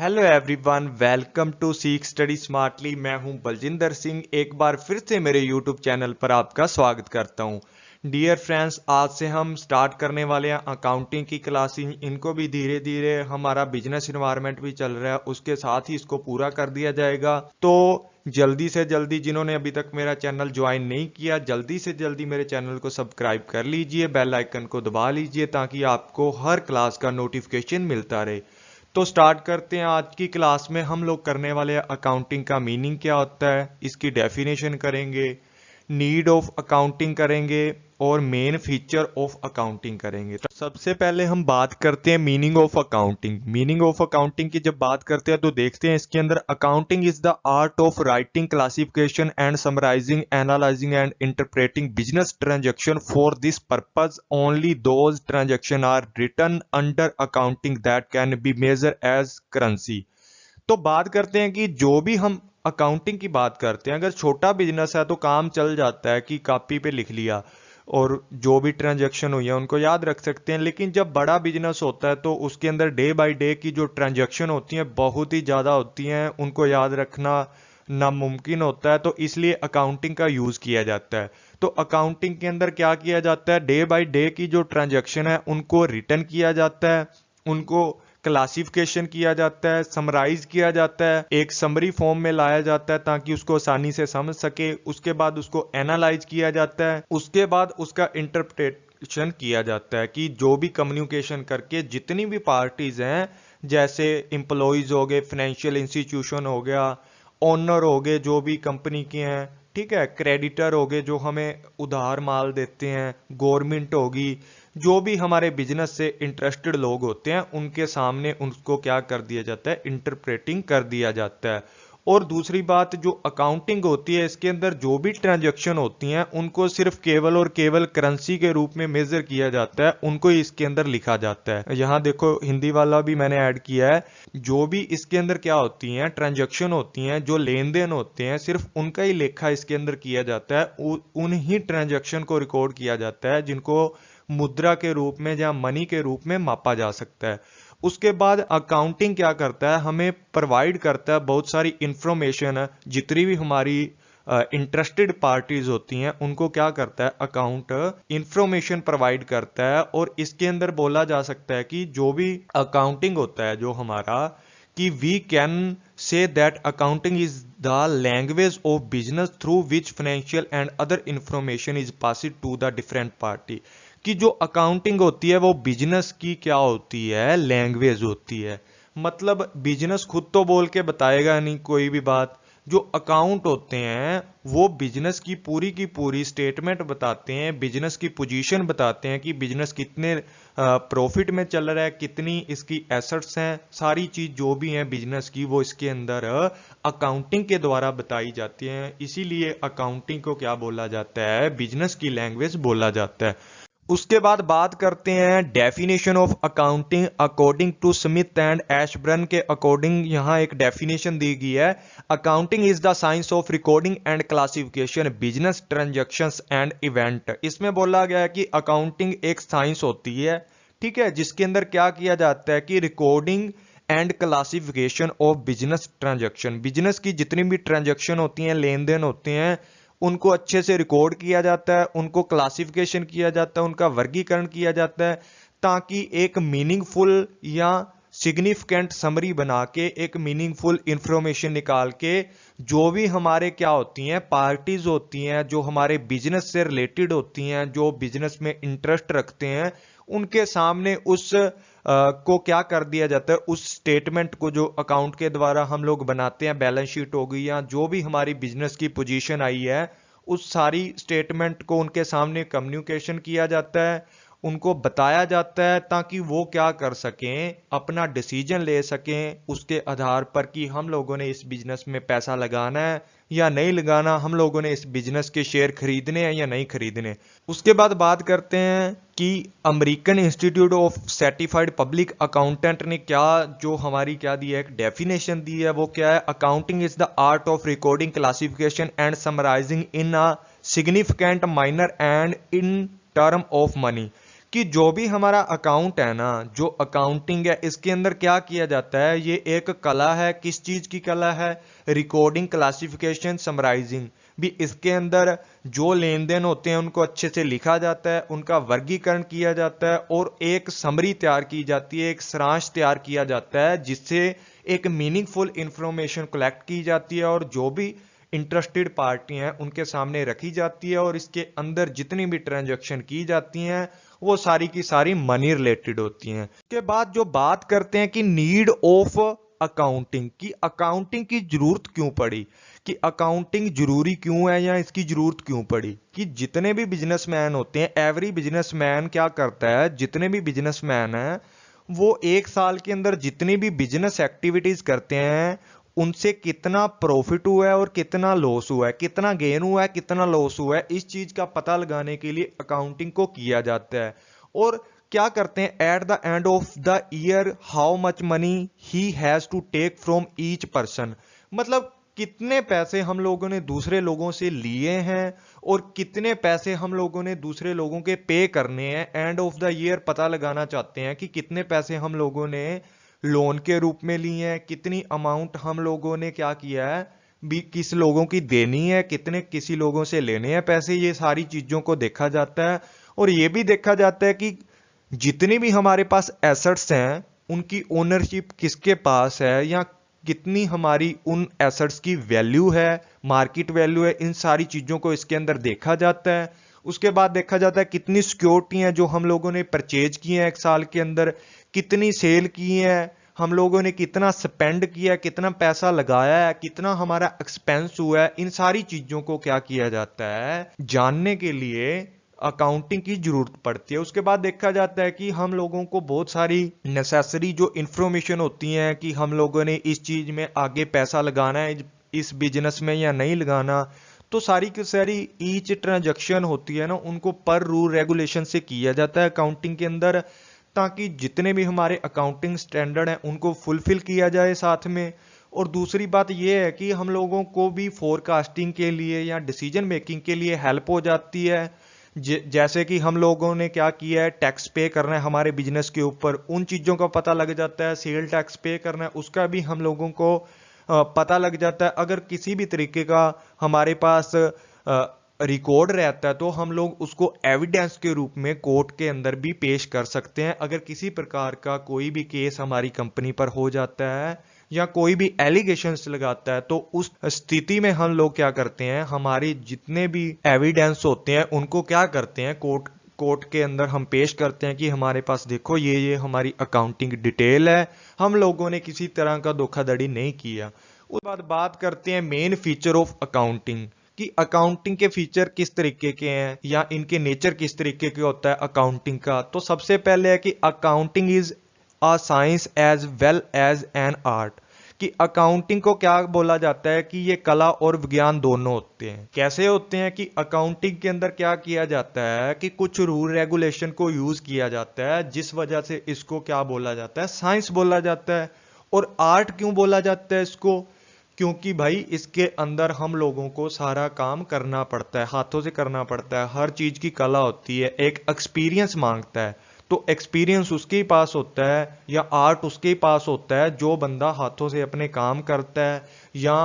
Hello everyone, welcome to सीख study smartly. मैं हूं बलजिंदर सिंह। एक बार फिर से मेरे यूट्यूब चैनल पर आपका स्वागत करता हूं। डियर फ्रेंड्स, आज से हम स्टार्ट करने वाले हैं अकाउंटिंग की क्लासेस। इनको भी धीरे धीरे हमारा बिजनेस इन्वायरमेंट भी चल रहा है, उसके साथ ही इसको पूरा कर दिया जाएगा। तो जल्दी से जल्दी जिन्होंने अभी तक मेरा चैनल ज्वाइन नहीं किया, जल्दी से जल्दी मेरे चैनल को सब्सक्राइब कर लीजिए, बेल आइकन को दबा लीजिए ताकि आपको हर क्लास का नोटिफिकेशन मिलता रहे। तो स्टार्ट करते हैं। आज की क्लास में हम लोग करने वाले अकाउंटिंग का मीनिंग क्या होता है, इसकी डेफिनेशन करेंगे, नीड ऑफ अकाउंटिंग करेंगे और मेन फीचर ऑफ अकाउंटिंग करेंगे। तो सबसे पहले हम बात करते हैं meaning of accounting. Meaning of accounting की जब बात करते हैं तो देखते हैं इसके अंदर accounting is the art of writing, classification and summarising, analysing and interpreting business transaction. For this purpose only those transaction are written under accounting that can be measure as currency. तो बात करते हैं कि जो भी हम अकाउंटिंग की बात करते हैं, अगर छोटा बिजनेस है तो काम चल जाता है कि कॉपी पे लिख लिया और जो भी ट्रांजैक्शन हुई है उनको याद रख सकते हैं। लेकिन जब बड़ा बिजनेस होता है तो उसके अंदर डे बाय डे की जो ट्रांजैक्शन होती हैं बहुत ही ज़्यादा होती हैं, उनको याद रखना नामुमकिन होता है। तो इसलिए अकाउंटिंग का यूज़ किया जाता है। तो अकाउंटिंग के अंदर क्या किया जाता है, डे बाय डे की जो ट्रांजैक्शन है उनको रिटर्न किया जाता है, उनको क्लासिफिकेशन किया जाता है, समराइज किया जाता है, एक समरी फॉर्म में लाया जाता है ताकि उसको आसानी से समझ सके। उसके बाद उसको एनालाइज किया जाता है, उसके बाद उसका इंटरप्रिटेशन किया जाता है कि जो भी कम्युनिकेशन करके जितनी भी पार्टीज हैं, जैसे एम्प्लॉयज हो गए, फाइनेंशियल इंस्टीट्यूशन हो गया, ओनर हो गए जो भी कंपनी के हैं, ठीक है, क्रेडिटर हो गए जो हमें उधार माल देते हैं, गवर्नमेंट होगी, जो भी हमारे बिजनेस से इंटरेस्टेड लोग होते हैं उनके सामने उनको क्या कर दिया जाता है, इंटरप्रेटिंग कर दिया जाता है। और दूसरी बात, जो अकाउंटिंग होती है इसके अंदर जो भी ट्रांजैक्शन होती हैं उनको सिर्फ केवल और केवल करेंसी के रूप में मेजर किया जाता है, उनको ही इसके अंदर लिखा जाता है। यहाँ देखो हिंदी वाला भी मैंने ऐड किया है। जो भी इसके अंदर क्या होती हैं, ट्रांजैक्शन होती हैं, जो लेन देन होते हैं, सिर्फ उनका ही लेखा इसके अंदर किया जाता है। उन्हीं ट्रांजैक्शन को रिकॉर्ड किया जाता है जिनको मुद्रा के रूप में या मनी के रूप में मापा जा सकता है। उसके बाद अकाउंटिंग क्या करता है, हमें प्रोवाइड करता है बहुत सारी इंफॉर्मेशन। जितनी भी हमारी इंटरेस्टेड पार्टीज होती हैं उनको क्या करता है, अकाउंट इंफॉर्मेशन प्रोवाइड करता है। और इसके अंदर बोला जा सकता है कि जो भी अकाउंटिंग होता है जो हमारा, कि we can say that accounting is the language of business through which financial and other information is passed to the different party. कि जो अकाउंटिंग होती है वो बिजनेस की क्या होती है, लैंग्वेज होती है। मतलब बिजनेस खुद तो बोल के बताएगा नहीं कोई भी बात। जो अकाउंट होते हैं वो बिजनेस की पूरी स्टेटमेंट बताते हैं, बिजनेस की पोजीशन बताते हैं कि बिजनेस कितने प्रॉफिट में चल रहा है, कितनी इसकी एसेट्स हैं, सारी चीज जो भी है बिजनेस की वो इसके अंदर अकाउंटिंग के द्वारा बताई जाती है। इसीलिए अकाउंटिंग को क्या बोला जाता है, बिजनेस की लैंग्वेज बोला जाता है। उसके बाद बात करते हैं definition of accounting according to Smith and Ashburn के अकॉर्डिंग। यहाँ एक डेफिनेशन दी गई है, accounting is the science of recording and classification business transactions and event. इसमें बोला गया है कि अकाउंटिंग एक साइंस होती है, ठीक है, जिसके अंदर क्या किया जाता है कि recording and classification of business transaction, business की जितनी भी ट्रांजैक्शन होती हैं, लेन देन होते हैं, उनको अच्छे से रिकॉर्ड किया जाता है, उनको क्लासिफिकेशन किया जाता है, उनका वर्गीकरण किया जाता है, ताकि एक मीनिंगफुल या सिग्निफिकेंट समरी बना के, एक मीनिंगफुल इंफॉर्मेशन निकाल के, जो भी हमारे क्या होती हैं, पार्टीज होती हैं जो हमारे बिजनेस से रिलेटेड होती हैं, जो बिजनेस में इंटरेस्ट रखते हैं, उनके सामने उस को क्या कर दिया जाता है, उस स्टेटमेंट को जो अकाउंट के द्वारा हम लोग बनाते हैं, बैलेंस शीट हो गई या जो भी हमारी बिजनेस की पोजीशन आई है, उस सारी स्टेटमेंट को उनके सामने कम्युनिकेशन किया जाता है, उनको बताया जाता है ताकि वो क्या कर सकें, अपना डिसीजन ले सकें उसके आधार पर कि हम लोगों ने इस बिजनेस में पैसा लगाना है या नहीं लगाना, हम लोगों ने इस बिजनेस के शेयर खरीदने हैं या नहीं खरीदने। उसके बाद बात करते हैं कि American institute of certified public accountant ने क्या जो हमारी क्या दी है, एक डेफिनेशन दी है। वो क्या है, accounting is the art of recording, classification and summarising in a significant manner and in term of money. कि जो भी हमारा अकाउंट है ना, जो अकाउंटिंग है, इसके अंदर क्या किया जाता है, ये एक कला है। किस चीज की कला है? Recording, classification, summarising. भी इसके अंदर जो लेन देन होते हैं उनको अच्छे से लिखा जाता है, उनका वर्गीकरण किया जाता है और एक समरी तैयार की जाती है, एक सारांश तैयार किया जाता है, जिससे एक मीनिंगफुल इंफॉर्मेशन कलेक्ट की जाती है और जो भी इंटरेस्टेड पार्टी हैं उनके सामने रखी जाती है। और इसके अंदर जितनी भी ट्रांजैक्शन की जाती हैं वो सारी की सारी मनी रिलेटेड होती हैं। उसके बाद जो बात करते हैं कि नीड ऑफ अकाउंटिंग, की अकाउंटिंग की जरूरत क्यों पड़ी, कि अकाउंटिंग जरूरी क्यों है या इसकी जरूरत क्यों पड़ी। कि जितने भी बिजनेसमैन होते हैं, एवरी बिजनेसमैन क्या करता है, जितने भी बिजनेसमैन हैं वो एक साल के अंदर जितनी भी बिजनेस एक्टिविटीज करते हैं उनसे कितना प्रॉफिट हुआ है और कितना लॉस हुआ है, कितना गेन हुआ है, कितना लॉस हुआ है, इस चीज का पता लगाने के लिए अकाउंटिंग को किया जाता है। और क्या करते हैं, at the end of the year how much money he has to take from each person, मतलब कितने पैसे हम लोगों ने दूसरे लोगों से लिए हैं और कितने पैसे हम लोगों ने दूसरे लोगों के पे करने हैं। एंड ऑफ द ईयर पता लगाना चाहते हैं कि कितने पैसे हम लोगों ने लोन के रूप में लिए हैं, कितनी अमाउंट हम लोगों ने क्या किया है, भी किस लोगों की देनी है, कितने किसी लोगों से लेने हैं पैसे, ये सारी चीजों को देखा जाता है। और ये भी देखा जाता है कि जितनी भी हमारे पास एसेट्स हैं उनकी ओनरशिप किसके पास है या कितनी हमारी उन एसेट्स की वैल्यू है, मार्केट वैल्यू है, इन सारी चीजों को इसके अंदर देखा जाता है। उसके बाद देखा जाता है कितनी सिक्योरिटी हैं जो हम लोगों ने परचेज की हैं एक साल के अंदर, कितनी सेल की है, हम लोगों ने कितना स्पेंड किया, कितना पैसा लगाया है, कितना हमारा एक्सपेंस हुआ है, इन सारी चीजों को क्या किया जाता है, जानने के लिए अकाउंटिंग की जरूरत पड़ती है। उसके बाद देखा जाता है कि हम लोगों को बहुत सारी नेसेसरी जो इंफॉर्मेशन होती हैं कि हम लोगों ने इस चीज में आगे पैसा लगाना है, इस बिजनेस में या नहीं लगाना, तो सारी की सारी ईच ट्रांजैक्शन होती है ना उनको पर रूल रेगुलेशन से किया जाता है अकाउंटिंग के अंदर, ताकि जितने भी हमारे अकाउंटिंग स्टैंडर्ड हैं उनको फुलफिल किया जाए साथ में। और दूसरी बात यह है कि हम लोगों को भी फोरकास्टिंग के लिए या डिसीजन मेकिंग के लिए हेल्प हो जाती है। जैसे कि हम लोगों ने क्या किया है, टैक्स पे करना है हमारे बिजनेस के ऊपर, उन चीजों का पता लग जाता है। सेल टैक्स पे करना है उसका भी हम लोगों को पता लग जाता है। अगर किसी भी तरीके का हमारे पास रिकॉर्ड रहता है तो हम लोग उसको एविडेंस के रूप में कोर्ट के अंदर भी पेश कर सकते हैं। अगर किसी प्रकार का कोई भी केस हमारी कंपनी पर हो जाता है या कोई भी एलिगेशंस लगाता है तो उस स्थिति में हम लोग क्या करते हैं, हमारी जितने भी एविडेंस होते हैं उनको क्या करते हैं, कोर्ट के अंदर हम पेश करते हैं कि हमारे पास देखो ये हमारी अकाउंटिंग डिटेल है, हम लोगों ने किसी तरह का धोखाधड़ी नहीं किया। उसके बाद बात करते हैं मेन फीचर ऑफ अकाउंटिंग, कि अकाउंटिंग के फीचर किस तरीके के हैं या इनके नेचर किस तरीके के होता है अकाउंटिंग का। तो सबसे पहले है कि accounting is a science as well as an art, कि अकाउंटिंग को क्या बोला जाता है कि ये कला और विज्ञान दोनों होते हैं। कैसे होते हैं कि अकाउंटिंग के अंदर क्या किया जाता है कि कुछ रूल रेगुलेशन को यूज किया जाता है, जिस वजह से इसको क्या बोला जाता है, साइंस बोला जाता है। और आर्ट क्यों बोला जाता है इसको, क्योंकि भाई इसके अंदर हम लोगों को सारा काम करना पड़ता है, हाथों से करना पड़ता है, हर चीज की कला होती है, एक एक्सपीरियंस मांगता है। तो एक्सपीरियंस उसके ही पास होता है या आर्ट उसके ही पास होता है जो बंदा हाथों से अपने काम करता है या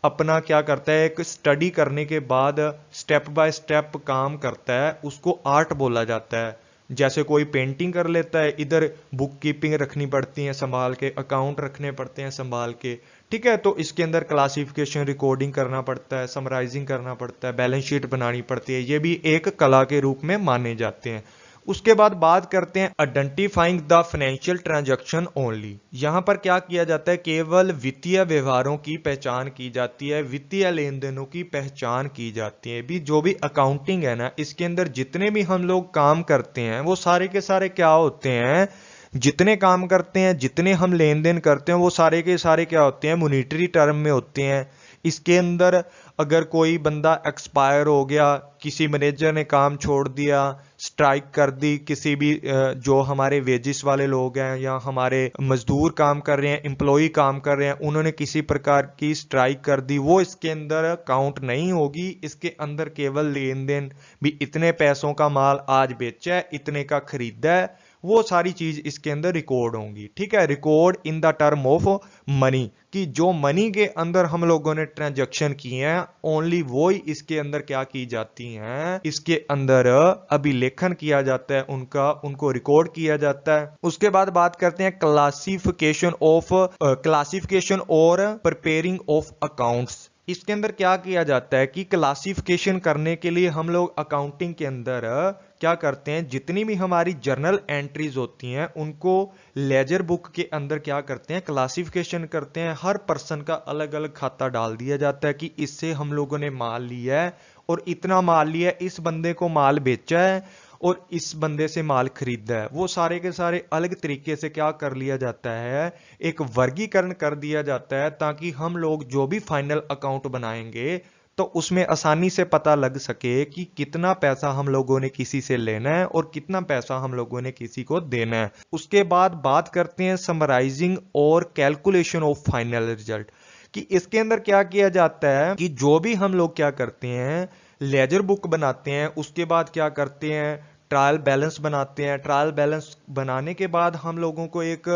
अपना क्या करता है, एक स्टडी करने के बाद स्टेप बाय स्टेप काम करता है, उसको आर्ट बोला जाता है। जैसे कोई पेंटिंग कर लेता है, इधर बुक कीपिंग रखनी पड़ती है संभाल के, अकाउंट रखने पड़ते हैं संभाल के, ठीक है। तो इसके अंदर क्लासिफिकेशन, रिकॉर्डिंग करना पड़ता है, समराइजिंग करना पड़ता है, बैलेंस शीट बनानी पड़ती है, ये भी एक कला के रूप में माने जाते हैं। उसके बाद बात करते हैं identifying the financial transaction only. यहां पर क्या किया जाता है, केवल वित्तीय व्यवहारों की पहचान की जाती है, वित्तीय लेन देनों की पहचान की जाती है। भी जो भी अकाउंटिंग है ना, इसके अंदर जितने भी हम लोग काम करते हैं वो सारे के सारे क्या होते हैं, जितने काम करते हैं, जितने हम लेन देन करते हैं वो सारे के सारे क्या होते हैं, मॉनिटरी टर्म में होते हैं। इसके अंदर अगर कोई बंदा एक्सपायर हो गया, किसी मैनेजर ने काम छोड़ दिया, स्ट्राइक कर दी, किसी भी जो हमारे वेजिस वाले लोग हैं या हमारे मजदूर काम कर रहे हैं, एम्प्लॉय काम कर रहे हैं, उन्होंने किसी प्रकार की स्ट्राइक कर दी, वो इसके अंदर काउंट नहीं होगी। इसके अंदर केवल लेन देन भी, इतने पैसों का माल आज बेचा है, इतने का खरीदा है, वो सारी चीज इसके अंदर रिकॉर्ड होंगी। ठीक है, record in the term of money, कि जो मनी के अंदर हम लोगों ने ट्रांजैक्शन किए हैं ओनली वो ही इसके अंदर क्या की जाती हैं, इसके अंदर अभिलेखन किया जाता है, उनको रिकॉर्ड किया जाता है। उसके बाद बात करते हैं क्लासिफिकेशन और प्रिपेयरिंग ऑफ अकाउंट्स। इसके अंदर क्या किया जाता है कि क्लासिफिकेशन करने के लिए हम लोग अकाउंटिंग के अंदर क्या करते हैं, जितनी भी हमारी जर्नल एंट्रीज होती हैं उनको लेजर बुक के अंदर क्या करते हैं, क्लासिफिकेशन करते हैं। हर पर्सन का अलग अलग खाता डाल दिया जाता है कि इससे हम लोगों ने माल लिया है और इतना माल लिया है, इस बंदे को माल बेचा है और इस बंदे से माल खरीदा है। वो सारे के सारे अलग तरीके से क्या कर लिया जाता है, एक वर्गीकरण कर दिया जाता है, ताकि हम लोग जो भी फाइनल अकाउंट बनाएंगे तो उसमें आसानी से पता लग सके कि कितना पैसा हम लोगों ने किसी से लेना है और कितना पैसा हम लोगों ने किसी को देना है। उसके बाद बात करते हैं समराइजिंग और कैलकुलेशन ऑफ फाइनल रिजल्ट, कि इसके अंदर क्या किया जाता है कि जो भी हम लोग क्या करते हैं, लेजर बुक बनाते हैं, उसके बाद क्या करते हैं, ट्रायल बैलेंस बनाते हैं। ट्रायल बैलेंस बनाने के बाद हम लोगों को एक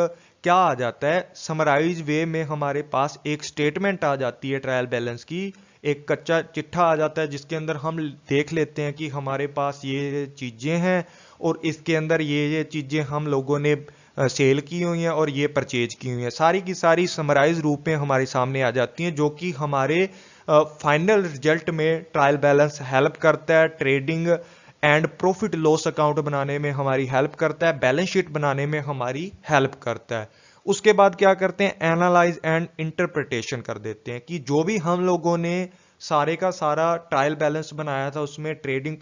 क्या आ जाता है, समराइज वे में हमारे पास एक स्टेटमेंट आ जाती है ट्रायल बैलेंस की, एक कच्चा चिट्ठा आ जाता है जिसके अंदर हम देख लेते हैं कि हमारे पास ये चीजें हैं और इसके अंदर ये चीजें हम लोगों ने सेल की हुई हैं और ये परचेज की हुई हैं। सारी की सारी समराइज रूप में हमारे सामने आ जाती हैं, जो कि हमारे फाइनल रिजल्ट में ट्रायल बैलेंस हेल्प करता है, trading and profit loss account बनाने में हमारी हेल्प करता है, बैलेंस शीट बनाने में हमारी हेल्प करता है। उसके बाद क्या करते हैं, एनालाइज एंड इंटरप्रिटेशन कर देते हैं, कि जो भी हम लोगों ने सारे का सारा ट्रायल बैलेंस बनाया था उसमें trading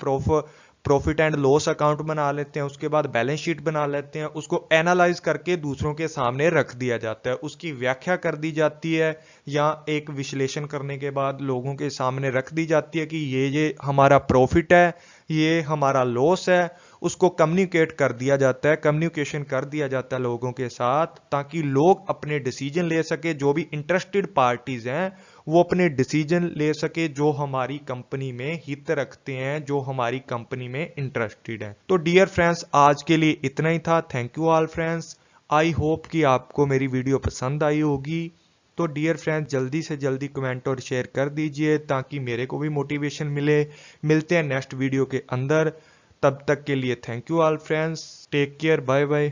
profit and loss account बना लेते हैं, उसके बाद बैलेंस शीट बना लेते हैं, उसको एनालाइज करके दूसरों के सामने रख दिया जाता है, उसकी व्याख्या कर दी जाती है या एक विश्लेषण करने के बाद लोगों के सामने रख दी जाती है कि ये हमारा प्रॉफिट है, ये हमारा लॉस है। उसको कम्युनिकेट कर दिया जाता है, कम्युनिकेशन कर दिया जाता है लोगों के साथ, ताकि लोग अपने डिसीजन ले सके, जो भी इंटरेस्टेड पार्टीज हैं वो अपने डिसीजन ले सके, जो हमारी कंपनी में हित रखते हैं, जो हमारी कंपनी में इंटरेस्टेड हैं। तो डियर फ्रेंड्स, आज के लिए इतना ही था। Thank you all friends. I hope कि आपको मेरी वीडियो पसंद आई होगी। तो डियर फ्रेंड्स, जल्दी से जल्दी कमेंट और शेयर कर दीजिए ताकि मेरे को भी मोटिवेशन मिले। मिलते हैं नेक्स्ट वीडियो के अंदर, तब तक के लिए thank you all friends, take care, bye bye.